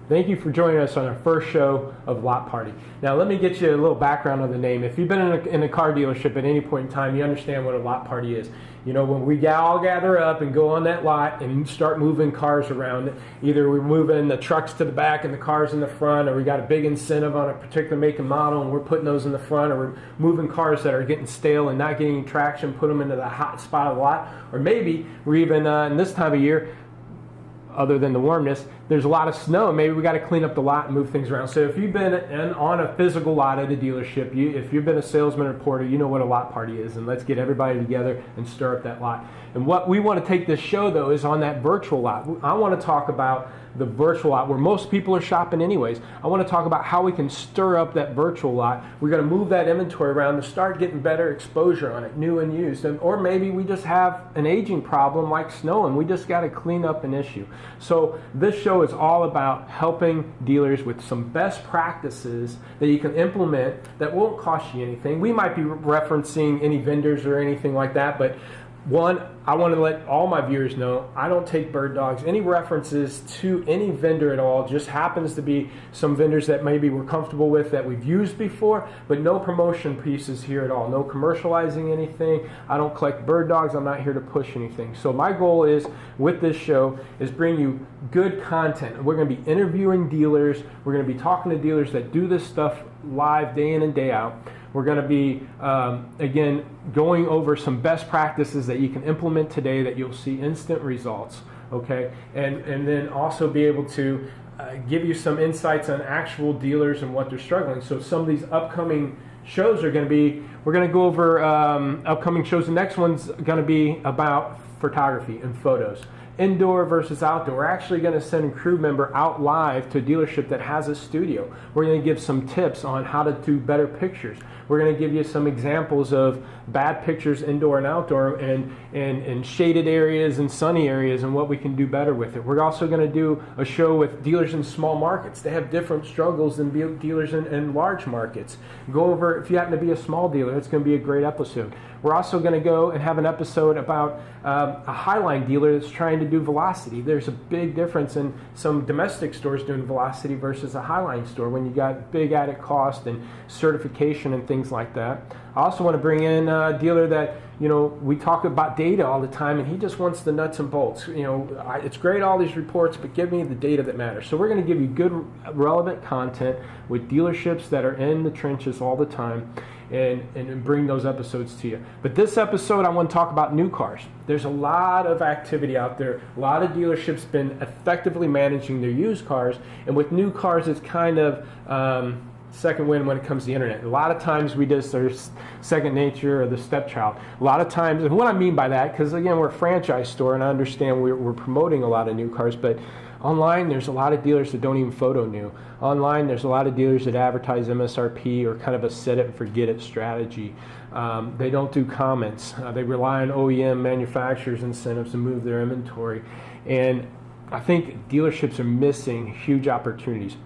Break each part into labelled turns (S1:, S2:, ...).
S1: Thank you for joining us on our first show of LotParty. Now, let me get you a little background on the name. If you've been in a car dealership at any point in time, you understand what a LotParty is. You know, when we all gather up and go on that lot and start moving cars around, either we're moving the trucks to the back and the cars in the front, or we got a big incentive on a particular make and model and we're putting those in the front, or we're moving cars that are getting stale and not getting traction, put them into the hot spot of the lot, or maybe we're even, in this time of year, other than the warmness, there's a lot of snow. Maybe we got to clean up the lot and move things around. So if you've been on a physical lot at a dealership, if you've been a salesman or porter, you know what a lot party is. And let's get everybody together and stir up that lot. And what we want to take this show, though, is on that virtual lot. I want to talk about the virtual lot where most people are shopping anyways. I want to talk about how we can stir up that virtual lot. We're going to move that inventory around to start getting better exposure on it, new and used. Or maybe we just have an aging problem like snow and we just got to clean up an issue. So this show is all about helping dealers with some best practices that you can implement that won't cost you anything. We might be referencing any vendors or anything like that, but one, I want to let all my viewers know I don't take bird dogs. Any references to any vendor at all just happens to be some vendors that maybe we're comfortable with that we've used before, but no promotion pieces here at all. No commercializing anything. I don't collect bird dogs. I'm not here to push anything. So my goal is, with this show, is bring you good content. We're going to be interviewing dealers. We're going to be talking to dealers that do this stuff live day in and day out. We're going to be, again, going over some best practices that you can implement today that you'll see instant results, okay? And then also be able to give you some insights on actual dealers and what they're struggling. So some of these upcoming shows are going to be, we're going to go over upcoming shows. The next one's going to be about photography and photos. Indoor versus outdoor. We're actually going to send a crew member out live to a dealership that has a studio. We're going to give some tips on how to do better pictures. We're going to give you some examples of bad pictures indoor and outdoor, and shaded areas and sunny areas, and what we can do better with it. We're also going to do a show with dealers in small markets. They have different struggles than dealers in large markets. Go over, if you happen to be a small dealer, it's going to be a great episode. We're also going to go and have an episode about a highline dealer that's trying to do velocity. There's a big difference in some domestic stores doing velocity versus a highline store when you got big added cost and certification and things like that. I also want to bring in a dealer that, you know, we talk about data all the time, and he just wants the nuts and bolts. You know, it's great, all these reports, but give me the data that matters. So we're going to give you good, relevant content with dealerships that are in the trenches all the time, and bring those episodes to you. But this episode, I want to talk about new cars. There's a lot of activity out there. A lot of dealerships been effectively managing their used cars, and with new cars, it's kind of second wind when it comes to the internet. A lot of times we just are second nature or the stepchild. A lot of times, and what I mean by that, because again, we're a franchise store, and I understand we're promoting a lot of new cars, but online, there's a lot of dealers that don't even photo new. Online, there's a lot of dealers that advertise MSRP or kind of a set it and forget it strategy. They don't do comments. They rely on OEM manufacturers' incentives to move their inventory. And I think dealerships are missing huge opportunities.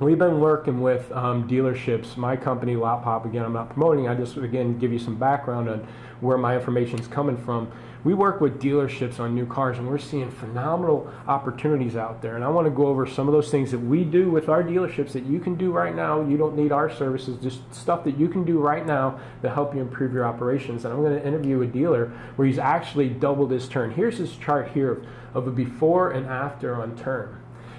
S1: We've been working with dealerships. My company, LotPop, again, I'm not promoting. I just, again, give you some background on where my information is coming from. We work with dealerships on new cars, and we're seeing phenomenal opportunities out there. And I want to go over some of those things that we do with our dealerships that you can do right now. You don't need our services, just stuff that you can do right now to help you improve your operations. And I'm going to interview a dealer where he's actually doubled his turn. Here's his chart here of a before and after on turn.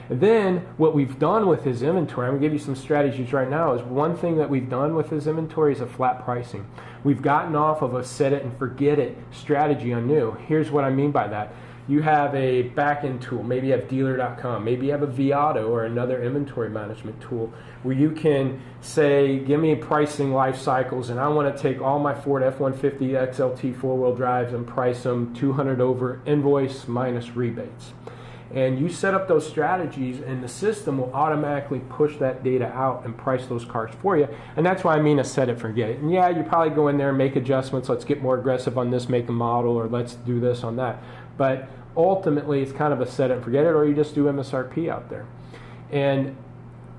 S1: And then what we've done with his inventory, I'm going to give you some strategies right now, is one thing that we've done with his inventory is a flat pricing. We've gotten off of a set it and forget it strategy on new. Here's what I mean by that. You have a back-end tool, maybe you have dealer.com, maybe you have a Viato or another inventory management tool where you can say, give me pricing life cycles, and I want to take all my Ford F-150 XLT four-wheel drives and price them 200 over invoice minus rebates. And you set up those strategies, and the system will automatically push that data out and price those cars for you. And that's why I mean a set it, forget it. And yeah, you probably go in there and make adjustments. Let's get more aggressive on this make and model, or let's do this on that. But ultimately, it's kind of a set it and forget it, or you just do MSRP out there. And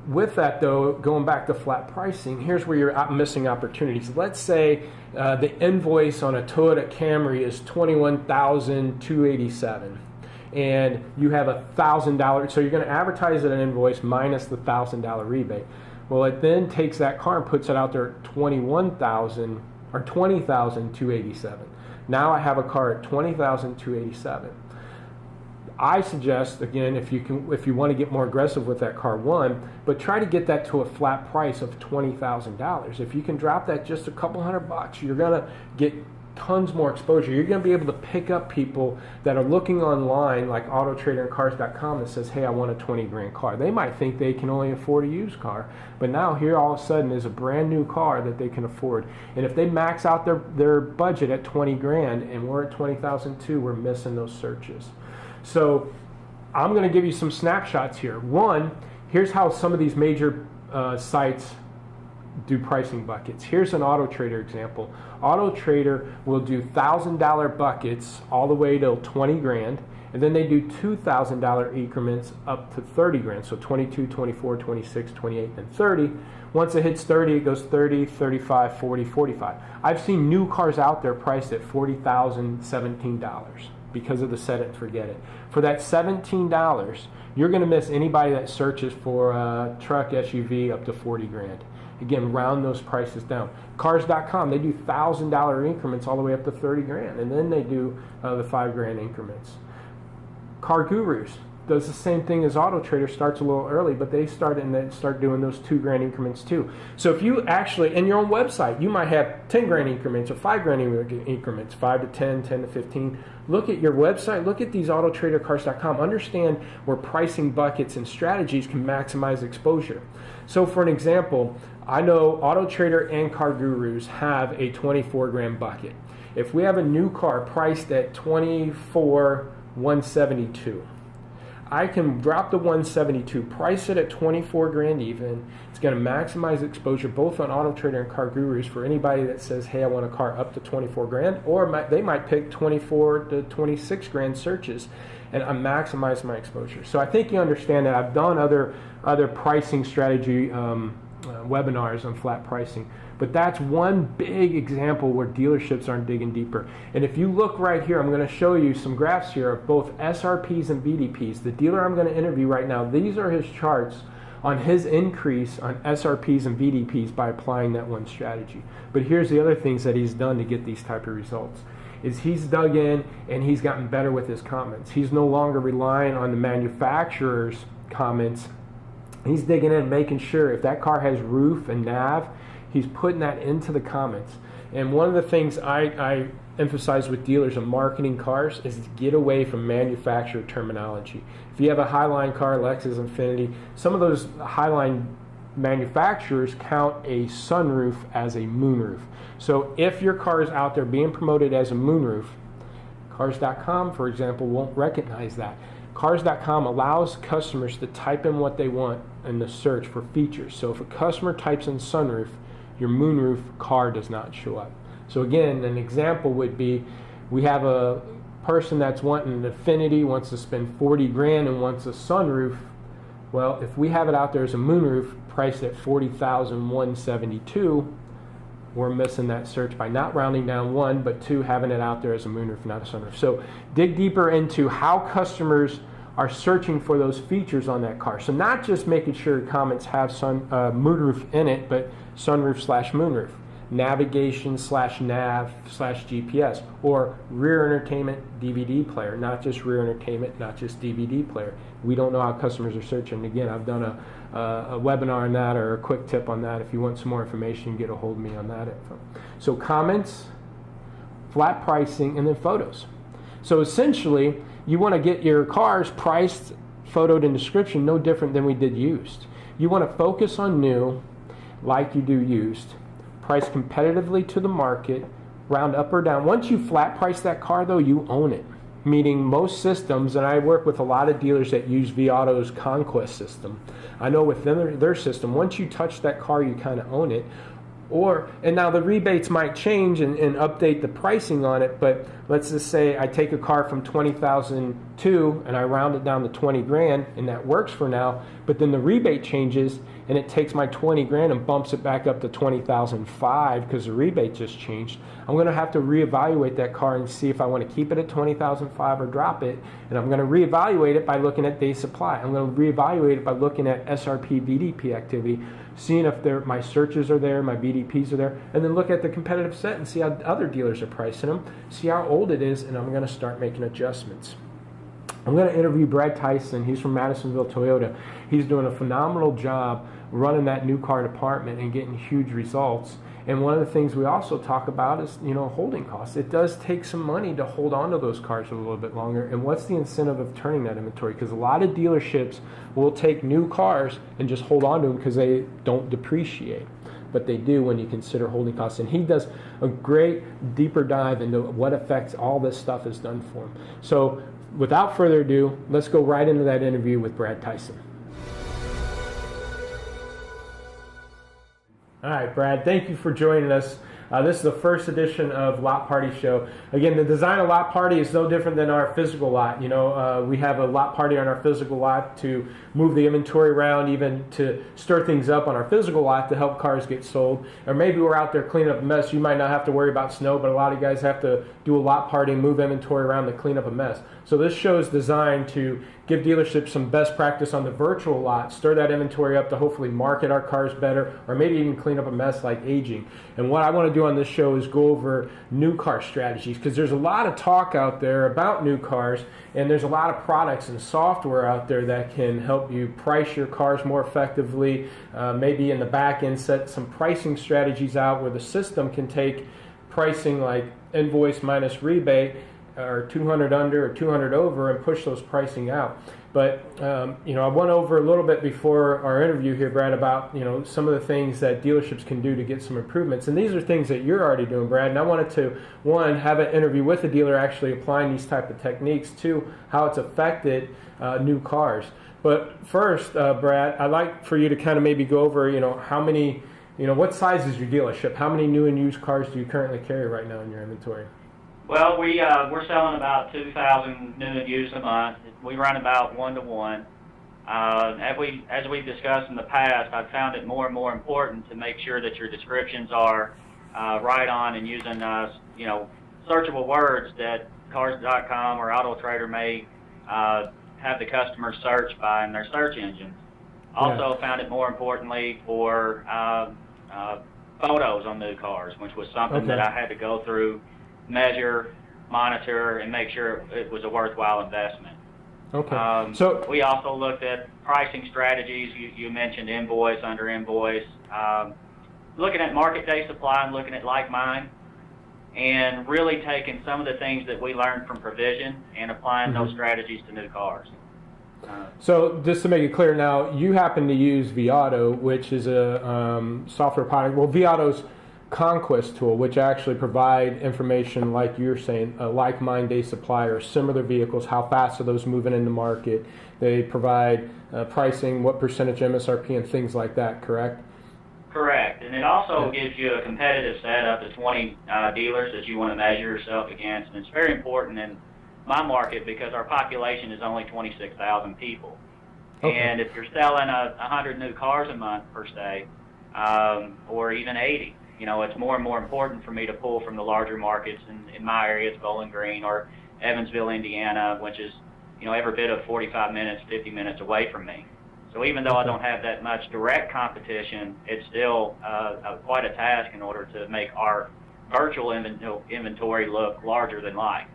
S1: with that, though, going back to flat pricing, here's where you're missing opportunities. Let's say the invoice on a Toyota Camry is $21,287. and you have $1,000, so you're going to advertise an invoice minus the $1,000 rebate. Well, it then takes that car and puts it out there at $21,000 or $20,287. Now I have a car at $20,287. I suggest, again, if you want to get more aggressive with that car, but try to get that to a flat price of $20,000. If you can drop that just a couple $100, you're going to get tons more exposure. You're going to be able to pick up people that are looking online, like AutoTrader and Cars.com, that says, hey, I want a 20 grand car. They might think they can only afford a used car, but now here all of a sudden is a brand new car that they can afford. And if they max out their budget at 20 grand and we're at 20,002, we're missing those searches. So I'm going to give you some snapshots here. One, here's how some of these major sites do pricing buckets. Here's an AutoTrader example. AutoTrader will do $1,000 buckets all the way to 20 grand, and then they do $2,000 increments up to 30 grand. So 22, 24, 26, 28, and 30. Once it hits 30, it goes 30, 35, 40, 45. I've seen new cars out there priced at $40,017 because of the set it and forget it. For that $17, you're going to miss anybody that searches for a truck SUV up to 40 grand. Again, round those prices down. Cars.com, they do $1,000 increments all the way up to 30 grand, and then they do the 5 grand increments. Car Gurus does the same thing as AutoTrader, starts a little early, but they start doing those 2 grand increments too. So if you actually, in your own website, you might have 10 grand increments or 5 grand increments, 5 to 10, 10 to 15. Look at your website, look at these AutoTrader, Cars.com, understand where pricing buckets and strategies can maximize exposure. So for an example, I know AutoTrader and Car Gurus have a 24 grand bucket. If we have a new car priced at $24,172, I can drop the 172, price it at 24 grand even. It's going to maximize exposure both on AutoTrader and Car Gurus for anybody that says, hey, I want a car up to 24 grand, or they might pick 24 to 26 grand searches, and I maximize my exposure. So I think you understand that. I've done other pricing strategy webinars on flat pricing, but that's one big example where dealerships aren't digging deeper. And if you look right here, I'm going to show you some graphs here of both SRPs and VDPs. The dealer I'm going to interview right now, these are his charts on his increase on SRPs and VDPs by applying that one strategy. But here's the other things that he's done to get these type of results. Is he's dug in and he's gotten better with his comments. He's no longer relying on the manufacturer's comments. He's digging in, making sure if that car has roof and nav, he's putting that into the comments. And one of the things I emphasize with dealers on marketing cars is to get away from manufacturer terminology. If you have a Highline car, Lexus, Infiniti, some of those Highline manufacturers count a sunroof as a moonroof. So if your car is out there being promoted as a moonroof, Cars.com, for example, won't recognize that. Cars.com allows customers to type in what they want in the search for features. So if a customer types in sunroof, your moonroof car does not show up. So again, an example would be, we have a person that's wanting an Infiniti, wants to spend 40 grand and wants a sunroof. Well, if we have it out there as a moonroof priced at 40,172, we're missing that search by not rounding down one, but two, having it out there as a moonroof, not a sunroof. So dig deeper into how customers are searching for those features on that car. So not just making sure comments have moonroof in it, but sunroof / moonroof, navigation / nav / GPS, or rear entertainment DVD player, not just rear entertainment, not just DVD player. We don't know how customers are searching. Again, I've done a webinar on that, or a quick tip on that. If you want some more information, get a hold of me on that info. So comments, flat pricing, and then photos. So essentially, you want to get your cars priced, photoed, and description no different than we did used. You want to focus on new like you do used, price competitively to the market, round up or down. Once you flat price that car, though, you own it. Meaning most systems, and I work with a lot of dealers that use vAuto's Conquest system. I know with their system, once you touch that car, you kind of own it. And now the rebates might change and update the pricing on it, but let's just say I take a car from 20,002 and I round it down to 20 grand, and that works for now, but then the rebate changes and it takes my 20 grand and bumps it back up to 20,005 because the rebate just changed. I'm going to have to reevaluate that car and see if I want to keep it at 20,005 or drop it, and I'm going to reevaluate it by looking at day supply. I'm going to reevaluate it by looking at SRP, VDP activity, seeing if my searches are there, my BDPs are there, and then look at the competitive set and see how other dealers are pricing them, see how old it is, and I'm going to start making adjustments. I'm going to interview Brad Tyson. He's from Madisonville Toyota. He's doing a phenomenal job running that new car department and getting huge results. And one of the things we also talk about is, holding costs. It does take some money to hold on to those cars a little bit longer. And what's the incentive of turning that inventory? Because a lot of dealerships will take new cars and just hold on to them because they don't depreciate. But they do when you consider holding costs. And he does a great deeper dive into what effects all this stuff has done for him. So without further ado, let's go right into that interview with Brad Tyson. All right, Brad, thank you for joining us. This is the first edition of Lot Party Show. Again, the design of Lot Party is no different than our physical lot. We have a Lot Party on our physical lot to move the inventory around, even to stir things up on our physical lot to help cars get sold. Or maybe we're out there cleaning up a mess. You might not have to worry about snow, but a lot of guys have to do a Lot Party and move inventory around to clean up a mess. So this show is designed to give dealerships some best practice on the virtual lot, stir that inventory up to hopefully market our cars better, or maybe even clean up a mess like aging. And what I want to do on this show is go over new car strategies, because there's a lot of talk out there about new cars, and there's a lot of products and software out there that can help you price your cars more effectively, maybe in the back end set some pricing strategies out where the system can take pricing like invoice minus rebate, or 200 under or 200 over, and push those pricing out. But I went over a little bit before our interview here, Brad, about some of the things that dealerships can do to get some improvements, and these are things that you're already doing, Brad. And I wanted to, one, have an interview with a dealer actually applying these type of techniques. Two, how it's affected new cars. But first, Brad, I'd like for you to kind of maybe go over how many, what size is your dealership? How many new and used cars do you currently carry right now in your inventory?
S2: Well, we're selling about 2,000 new and used a month. We run about 1-to-1. As we've discussed in the past, I've found it more and more important to make sure that your descriptions are right on and using searchable words that Cars.com or AutoTrader may have the customer search by in their search engines. Also found it more importantly for photos on new cars, which was something that I had to go through, measure, monitor, and make sure it was a worthwhile investment.
S1: Okay.
S2: So we also looked at pricing strategies. You mentioned invoice, under invoice, looking at market day supply and looking at like mine, and really taking some of the things that we learned from Provision and applying those strategies to new cars.
S1: So just to make it clear now, you happen to use vAuto, which is a software product. Well, vAuto's Conquest tool, which actually provide information like you're saying, like mine day supply or similar vehicles, how fast are those moving in the market. They provide pricing, what percentage MSRP, and things like that, correct?
S2: Correct, and it also gives you a competitive set up to 20 dealers that you want to measure yourself against, and it's very important in my market because our population is only 26,000 people. And if you're selling 100 new cars a month per se, or even 80, it's more and more important for me to pull from the larger markets. In my area, it's Bowling Green or Evansville, Indiana, which is, every bit of 45 minutes, 50 minutes away from me. So even though I don't have that much direct competition, it's still quite a task in order to make our virtual inventory look larger than life.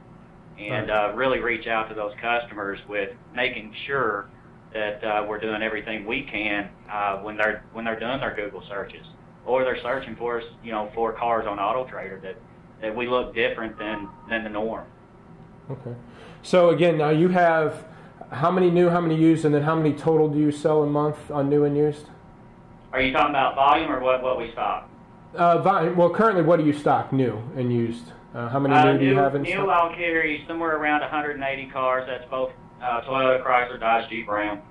S2: And really reach out to those customers with making sure that we're doing everything we can when they're doing their Google searches, or they're searching for us, for cars on AutoTrader, that we look different than the norm. Okay.
S1: So again, now you have how many new, how many used, and then how many total do you sell a month on new and used?
S2: Are you talking about volume or what we stock?
S1: Well, currently, what do you stock, new and used? How many new do you have in stock?
S2: New, I'll carry somewhere around 180 cars. That's both Toyota, Chrysler, Dodge, Jeep, Ram.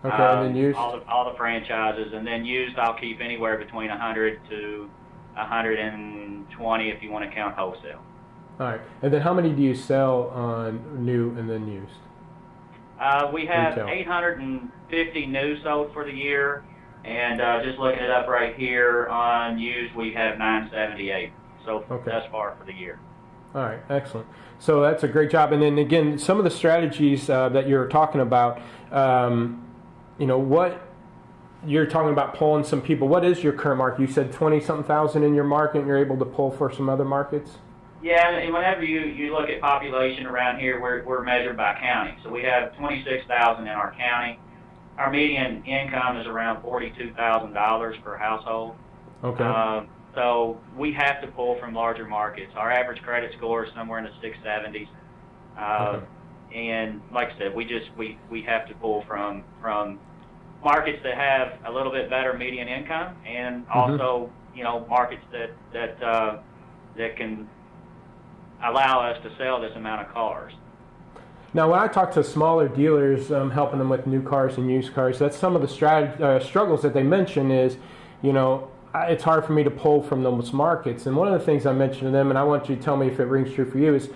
S1: Okay, and then used?
S2: All the franchises. And then used, I'll keep anywhere between 100 to 120 if you want to count wholesale.
S1: All right. And then how many do you sell on new and then used?
S2: We have
S1: Retail.
S2: 850 new sold for the year, and just looking it up right here on used, we have 978 so thus far for the year.
S1: All right, excellent. So that's a great job. And then again, some of the strategies that you're talking about, what you're talking about pulling some people. What is your current market? You said 20-something thousand in your market, and you're able to pull for some other markets?
S2: Yeah, and whenever you look at population around here, we're measured by county. So we have 26,000 in our county. Our median income is around $42,000 per household.
S1: Okay.
S2: So we have to pull from larger markets. Our average credit score is somewhere in the 670s. And like I said, we have to pull from markets that have a little bit better median income, and also markets that can allow us to sell this amount of cars.
S1: Now, when I talk to smaller dealers, helping them with new cars and used cars, that's some of the struggles that they mention is, it's hard for me to pull from those markets. And one of the things I mentioned to them, and I want you to tell me if it rings true for you, is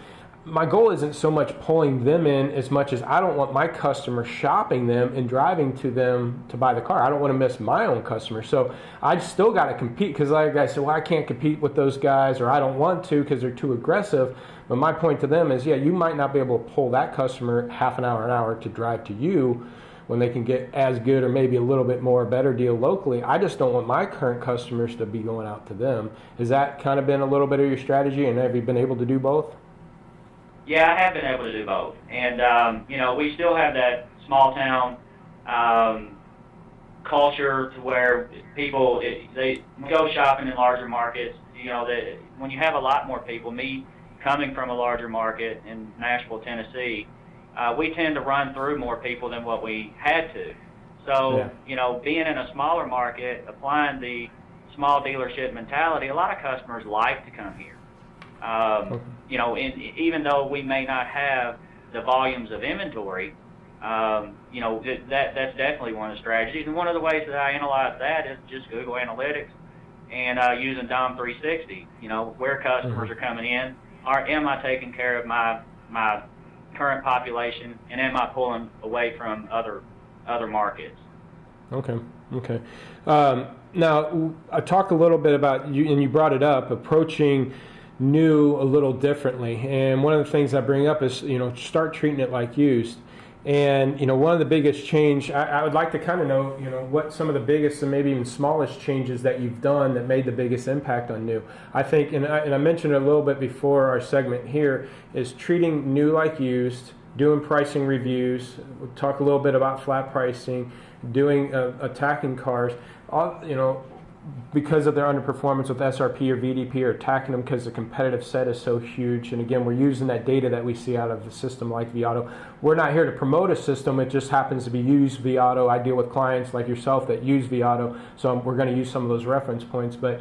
S1: my goal isn't so much pulling them in as much as I don't want my customers shopping them and driving to them to buy the car. I don't want to miss my own customers. So I still got to compete, because like I said, well, I can't compete with those guys, or I don't want to because they're too aggressive. But my point to them is, yeah, you might not be able to pull that customer half an hour to drive to you when they can get as good or maybe a little bit more better deal locally. I just don't want my current customers to be going out to them. Has that kind of been a little bit of your strategy, and have you been able to do both?
S2: Yeah, I have been able to do both. And, we still have that small town culture to where people, they go shopping in larger markets. When you have a lot more people, me coming from a larger market in Nashville, Tennessee, we tend to run through more people than what we had to. So, being in a smaller market, applying the small dealership mentality, a lot of customers like to come here. Even though we may not have the volumes of inventory, that's definitely one of the strategies. And one of the ways that I analyze that is just Google Analytics and using DOM 360. Where customers are coming in, am I taking care of my current population, and am I pulling away from other markets?
S1: Okay. Now, I talked a little bit about you, and you brought it up, approaching new a little differently. And one of the things I bring up is, start treating it like used. And, one of the biggest change, I would like to kind of know, what some of the biggest and maybe even smallest changes that you've done that made the biggest impact on new. I think, and I mentioned it a little bit before our segment here, is treating new like used, doing pricing reviews, we'll talk a little bit about flat pricing, doing attacking cars, because of their underperformance with SRP or VDP, or attacking them because the competitive set is so huge. And again, we're using that data that we see out of the system like vAuto. We're not here to promote a system. It just happens to be used vAuto. I deal with clients like yourself that use vAuto, so we're going to use some of those reference points. But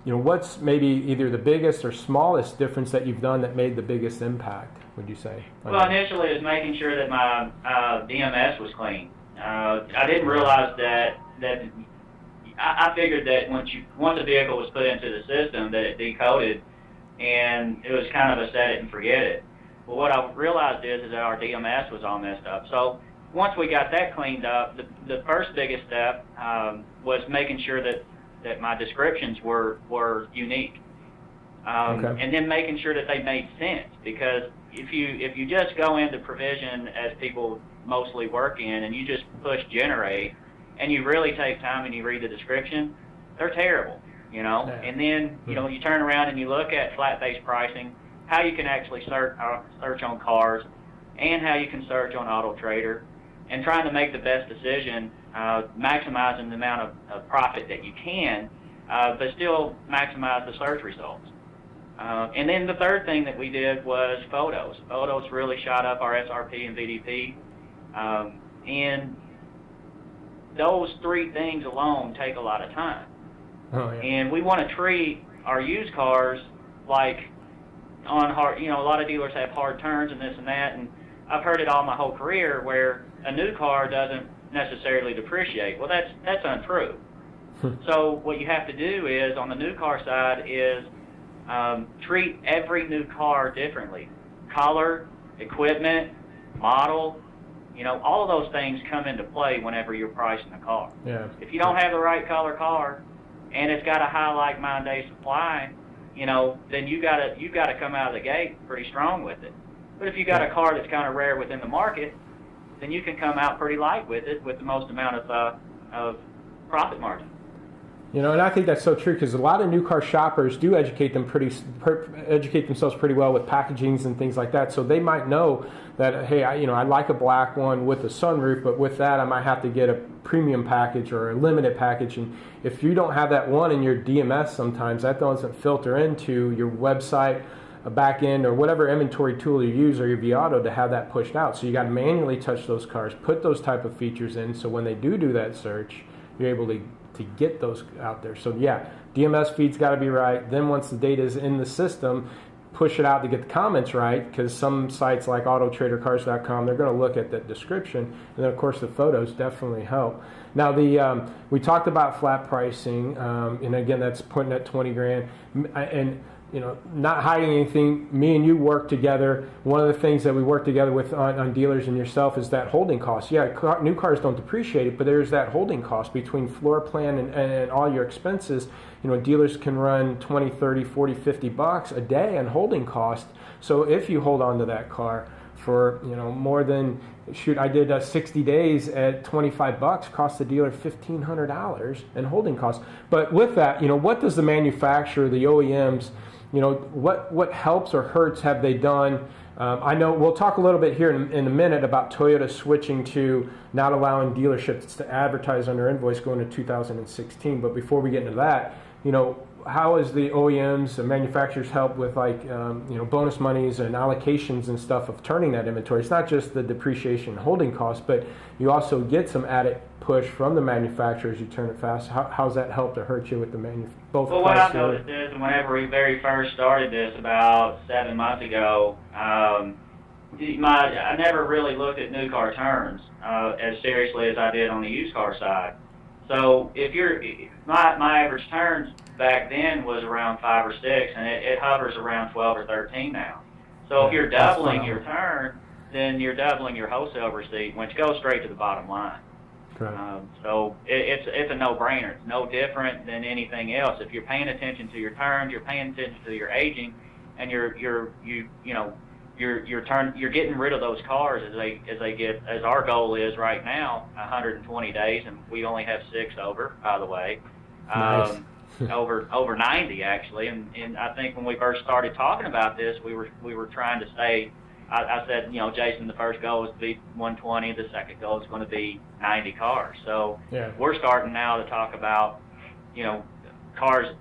S1: what's maybe either the biggest or smallest difference that you've done that made the biggest impact, would you say?
S2: Well, initially it was making sure that my DMS was clean. I didn't realize that I figured that once a vehicle was put into the system, that it decoded, and it was kind of a set it and forget it. Well, what I realized is that our DMS was all messed up. So once we got that cleaned up, the first biggest step was making sure that my descriptions were unique, and then making sure that they made sense. Because if you just go into provision as people mostly work in, and you just push generate, and you really take time and you read the description, they're terrible, Yeah. And then, you turn around and you look at flat-based pricing, how you can actually search on cars, and how you can search on Auto Trader, and trying to make the best decision, maximizing the amount of profit that you can, but still maximize the search results. And then the third thing that we did was photos. Photos really shot up our SRP and VDP, and those three things alone take a lot of time.
S1: Oh, yeah.
S2: And we want to treat our used cars like on hard, a lot of dealers have hard turns and this and that, and I've heard it all my whole career where a new car doesn't necessarily depreciate. Well, that's untrue. So what you have to do is, on the new car side, is treat every new car differently. Color, equipment, model, all of those things come into play whenever you're pricing a car.
S1: Yeah.
S2: If you don't have the right color car and it's got a high like mine day supply, then you gotta come out of the gate pretty strong with it. But if you got a car that's kind of rare within the market, then you can come out pretty light with it with the most amount of profit margin.
S1: And I think that's so true, because a lot of new car shoppers do educate themselves pretty well with packagings and things like that. So they might know that, hey, I like a black one with a sunroof, but with that I might have to get a premium package or a limited package. And if you don't have that one in your DMS, sometimes that doesn't filter into your website, a back end, or whatever inventory tool you use, or your vAuto, to have that pushed out. So you got to manually touch those cars, put those type of features in, so when they do that search, you're able to get those out there. So yeah, DMS feed's got to be right. Then once the data is in the system, push it out to get the comments right, because some sites like autotradercars.com, they're going to look at that description, and then of course the photos definitely help. Now we talked about flat pricing, and again, that's putting at 20 grand, and not hiding anything. Me and you work together. One of the things that we work together with on dealers and yourself is that holding cost. Yeah, new cars don't depreciate it, but there's that holding cost between floor plan and all your expenses. Dealers can run 20, 30, 40, 50 bucks a day on holding cost. So if you hold on to that car for more than, I did 60 days at 25 bucks, cost the dealer $1,500 in holding costs. But with that, what does the manufacturer, the OEMs, what helps or hurts have they done? I know we'll talk a little bit here in a minute about Toyota switching to not allowing dealerships to advertise on their invoice going to 2016. But before we get into that, how is the OEMs and manufacturers help with bonus monies and allocations and stuff of turning that inventory? It's not just the depreciation and holding costs, but you also get some added push from the manufacturers. You turn it fast. How's that helped or hurt you with the both?
S2: Well, what I've noticed is, whenever we very first started this about 7 months ago, I never really looked at new car turns as seriously as I did on the used car side. So my average turns back then was around 5 or 6, and it hovers around 12 or 13 now. So if you're doubling your turn, then you're doubling your wholesale receipt, which goes straight to the bottom line.
S1: Right.
S2: So it's a no-brainer. It's no different than anything else. If you're paying attention to your turns, you're paying attention to your aging, and you're getting rid of those cars as our goal is right now, 120 days, and we only have 6 over, by the way.
S1: Nice.
S2: over 90 actually, and I think when we first started talking about this, we were trying to say, I said, Jason, the first goal is to be 120, the second goal is going to be 90 cars. So yeah, we're starting now to talk about, cars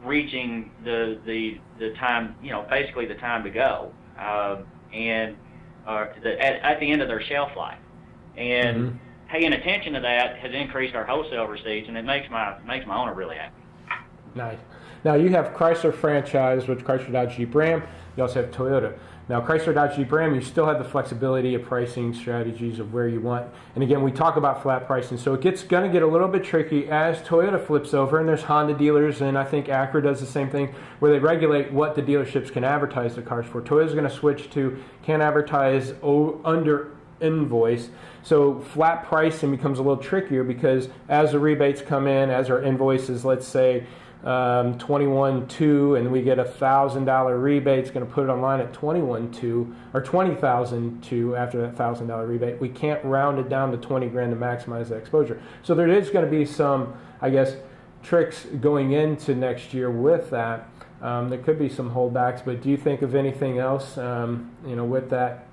S2: reaching the time, basically the time to go, and at the end of their shelf life, and paying attention to that has increased our wholesale receipts, and it makes my owner really happy.
S1: Nice. Now you have Chrysler franchise, which Chrysler, Dodge, Jeep, Ram. You also have Toyota. Now Chrysler, Dodge, Jeep, Ram, you still have the flexibility of pricing strategies of where you want. And again, we talk about flat pricing, so it's going to get a little bit tricky as Toyota flips over, and there's Honda dealers, and I think Acura does the same thing, where they regulate what the dealerships can advertise the cars for. Toyota's going to switch to can't advertise under invoice. So flat pricing becomes a little trickier, because as the rebates come in, as our invoices, let's say 21.2, and we get $1,000 rebate, it's going to put it online at 21.2 or 20,002 after that $1,000 rebate. We can't round it down to 20 grand to maximize that exposure. So there is going to be some, I guess, tricks going into next year with that. There could be some holdbacks, but do you think of anything else, with that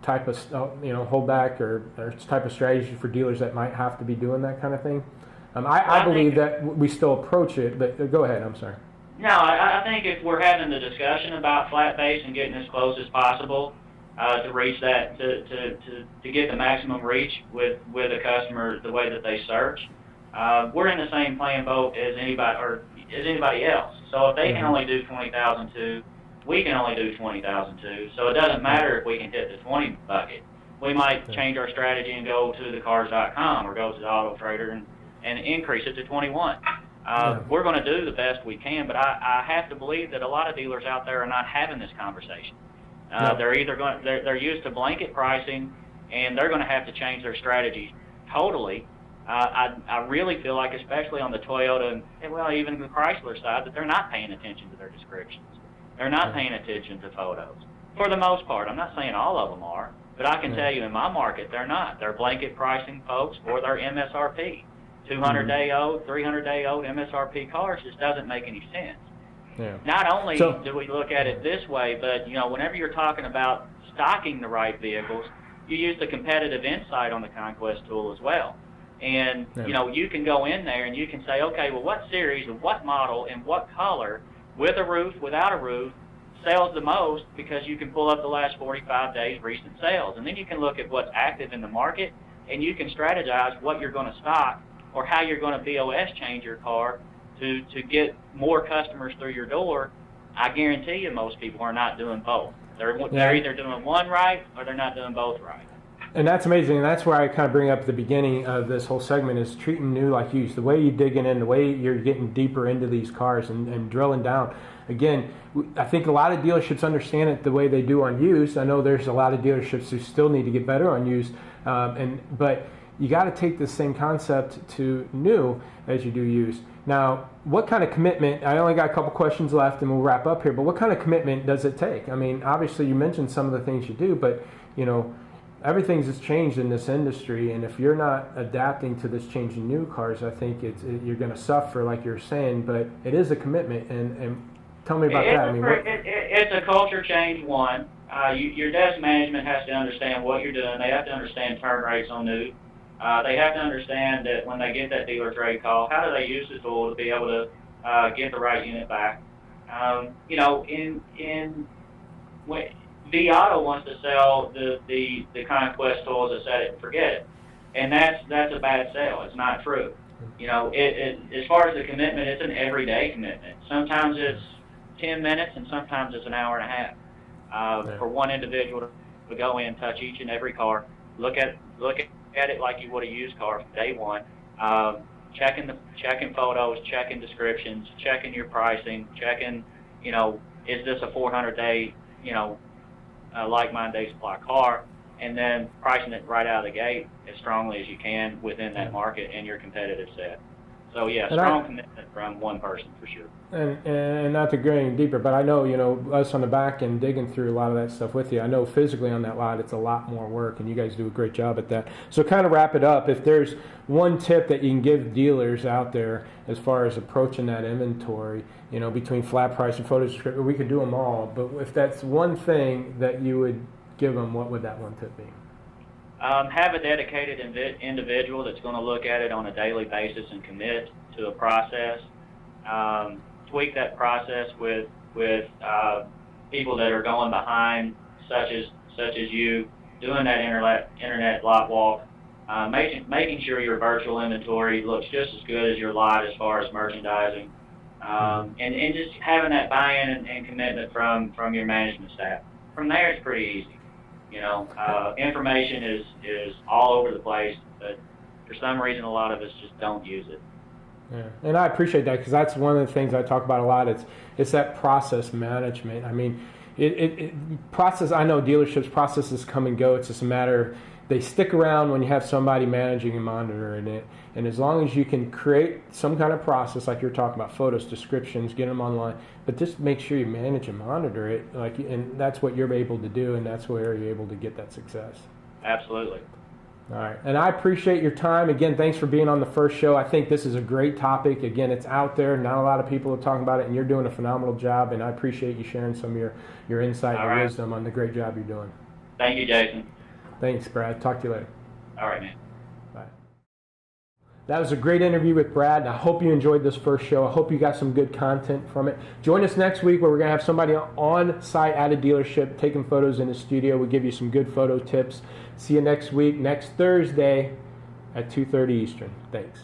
S1: type of, holdback or type of strategy for dealers that might have to be doing that kind of thing? I believe that we still approach it, but go ahead, I'm sorry.
S2: No, I think if we're having the discussion about flat base and getting as close as possible to reach that, to get the maximum reach with a customer the way that they search, we're in the same playing boat as anybody else. So if they can only do 20,002, we can only do 20,002. So it doesn't matter if we can hit the 20 bucket. We might change our strategy and go to the cars.com or go to the Auto Trader and increase it to 21. We're going to do the best we can, but I have to believe that a lot of dealers out there are not having this conversation. They're either they're used to blanket pricing, and they're going to have to change their strategy totally. I really feel like, especially on the Toyota and well, even the Chrysler side, that they're not paying attention to their descriptions. They're not paying attention to photos. For the most part, I'm not saying all of them are, but I can tell you in my market, they're not. They're blanket pricing folks, or they're MSRP. 200-day-old, 300-day-old MSRP cars just doesn't make any sense.
S1: Yeah.
S2: Not only do we look at it this way, but whenever you're talking about stocking the right vehicles, you use the competitive insight on the Conquest tool as well. And you can go in there and you can say, okay, well, what series and what model and what color, with a roof, without a roof, sells the most, because you can pull up the last 45 days recent sales. And then you can look at what's active in the market, and you can strategize what you're going to stock or how you're going to BOS change your car to get more customers through your door. I guarantee you most people are not doing both. They're either doing one right or they're not doing both right.
S1: And that's amazing. And that's where I kind of bring up the beginning of this whole segment is treating new like used. The way you're digging in, the way you're getting deeper into these cars and drilling down. Again, I think a lot of dealerships understand it the way they do on used. I know there's a lot of dealerships who still need to get better on used. But you got to take the same concept to new as you do used. Now, what kind of commitment, I only got a couple questions left and we'll wrap up here, but what kind of commitment does it take? I mean, obviously you mentioned some of the things you do, but everything's just changed in this industry, and if you're not adapting to this change in new cars, I think you're going to suffer, like you're saying, but it is a commitment, and tell me about that.
S2: It's a culture change, one. Your desk management has to understand what you're doing. They have to understand turn rates on new. They have to understand that when they get that dealer trade call, how do they use the tool to be able to get the right unit back? V Auto wants to sell the Conquest tool as a set it and forget it, and that's a bad sell. It's not true. As far as the commitment, it's an everyday commitment. Sometimes it's 10 minutes, and sometimes it's an hour and a half for one individual to go in, touch each and every car, look at it like you would a used car from day one, checking photos, checking descriptions, checking your pricing, checking, is this a 400-day, like mine day supply car, and then pricing it right out of the gate as strongly as you can within that market and your competitive set. So yeah, strong commitment from one person for sure.
S1: And not to go any deeper, but I know, us on the back end digging through a lot of that stuff with you, I know physically on that lot it's a lot more work, and you guys do a great job at that. So kind of wrap it up, if there's one tip that you can give dealers out there as far as approaching that inventory, between flat price and photo description, we could do them all, but if that's one thing that you would give them, what would that one tip be?
S2: Have a dedicated individual that's going to look at it on a daily basis and commit to a process. Tweak that process with people that are going behind, such as you, doing that internet lot walk, making sure your virtual inventory looks just as good as your lot as far as merchandising, and just having that buy-in and commitment from your management staff. From there, it's pretty easy. Information is all over the place, but for some reason, a lot of us just don't use it.
S1: Yeah, and I appreciate that, because that's one of the things I talk about a lot. It's that process management. I mean, process. I know dealerships processes come and go. It's just a matter of they stick around when you have somebody managing and monitoring it. And as long as you can create some kind of process, like you're talking about, photos, descriptions, get them online, but just make sure you manage and monitor it, and that's what you're able to do, and that's where you're able to get that success.
S2: Absolutely.
S1: All right, and I appreciate your time. Again, thanks for being on the first show. I think this is a great topic. Again, it's out there. Not a lot of people are talking about it, and you're doing a phenomenal job, and I appreciate you sharing some of your insight and wisdom on the great job you're doing.
S2: Thank you, Jason.
S1: Thanks, Brad. Talk to you later.
S2: All right, man.
S1: Bye. That was a great interview with Brad, and I hope you enjoyed this first show. I hope you got some good content from it. Join us next week, where we're going to have somebody on site at a dealership taking photos in the studio. We'll give you some good photo tips. See you next week, next Thursday at 2:30 Eastern. Thanks.